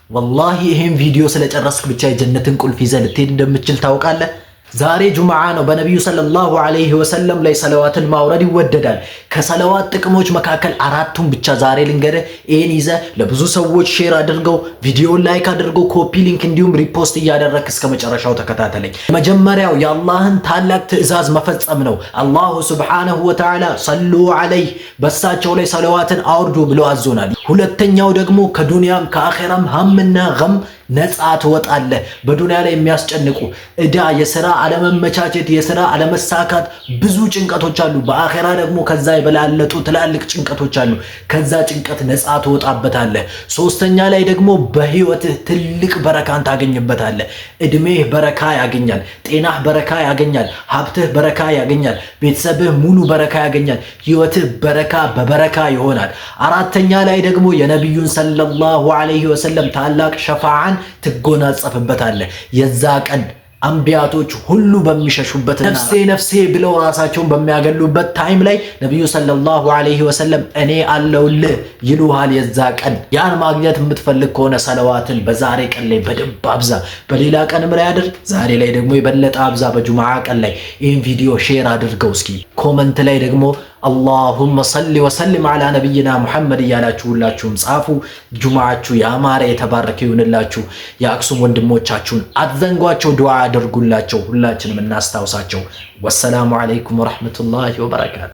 ወላሂ ይሄን ቪዲዮ ስለጨረስክ ብቻ የጀነትን ቁልፍ ይዘህ ልትሄድ እንደምትችል ታውቃለህ። ዛሬ ጁምዓ ነው። በነቢዩ ሰለላሁ ዐለይሂ ወሰለም ላይ ሰለዋትን ማውረድ ይወደዳል። ከሰለዋት ጥቅሞች መካከል አራቱን ብቻ ዛሬ ልንገርህ። ይህን ይዘህ ለብዙ ሰዎች ሼር አድርገው፣ ቪዲዮን ላይክ አድርገው፣ ኮፒ ሊንክ እንዲሁም ሪፖስት እያደረግክ እስከ መጨረሻው ተከታተለኝ። መጀመሪያው የአላህን ታላቅ ትዕዛዝ መፈጸም ነው። አላሁ ሱብሓነሁ ወተዓላ ሰሉ ዐለይህ በሳቸው ላይ ሰለዋትን አውርዱ ብሎ አዞናል። ሁለተኛው ደግሞ ከዱንያም ከአኼራም ሀምና ገም ነፃ ትወጣለህ። በዱንያ ላይ የሚያስጨንቁ ዕዳ፣ የሥራ አለመመቻቸት፣ የሥራ አለመሳካት ብዙ ጭንቀቶች አሉ። በአኼራ ደግሞ ከዛ የበላለጡ ትላልቅ ጭንቀቶች አሉ። ከዛ ጭንቀት ነፃ ትወጣበታለህ። ሶስተኛ ላይ ደግሞ በህይወትህ ትልቅ በረካን ታገኝበታለህ። እድሜህ በረካ ያገኛል፣ ጤናህ በረካ ያገኛል፣ ሀብትህ በረካ ያገኛል፣ ቤተሰብህ ሙሉ በረካ ያገኛል፣ ህይወትህ በረካ በበረካ ይሆናል። አራተኛ ላይ ደግሞ የነቢዩን ሰለላሁ ዐለይሂ ወሰለም ታላቅ ሸፋዓን ትጎናጸፍበታለህ። የዛ ቀን አንቢያቶች ሁሉ በሚሸሹበት ነፍሴ ነፍሴ ብለው ራሳቸውን በሚያገሉበት ታይም ላይ ነቢዩ ሰለላሁ ዐለይሂ ወሰለም እኔ አለውልህ ይሉሃል። የዛ ቀን ያን ማግኘት የምትፈልግ ከሆነ ሰለዋትን በዛሬ ቀን ላይ በደንብ አብዛ። በሌላ ቀንም ላይ አድርግ፣ ዛሬ ላይ ደግሞ የበለጠ አብዛ። በጁምዓ ቀን ላይ ይህን ቪዲዮ ሼር አድርገው። እስኪ ኮመንት ላይ ደግሞ አላሁመ ሰሊ ወሰልም ዐላ ነቢይና ሙሐመድ እያላችሁ ሁላችሁም ጻፉ። ጁምዓችሁ ያማረ የተባረከ ይሁንላችሁ። የአክሱም ወንድሞቻችሁን አትዘንጓቸው፣ ዱዓ አድርጉላቸው። ሁላችንም እናስታውሳቸው። ወሰላሙ ዐለይኩም ወረሕመቱላሂ ወበረካቱ።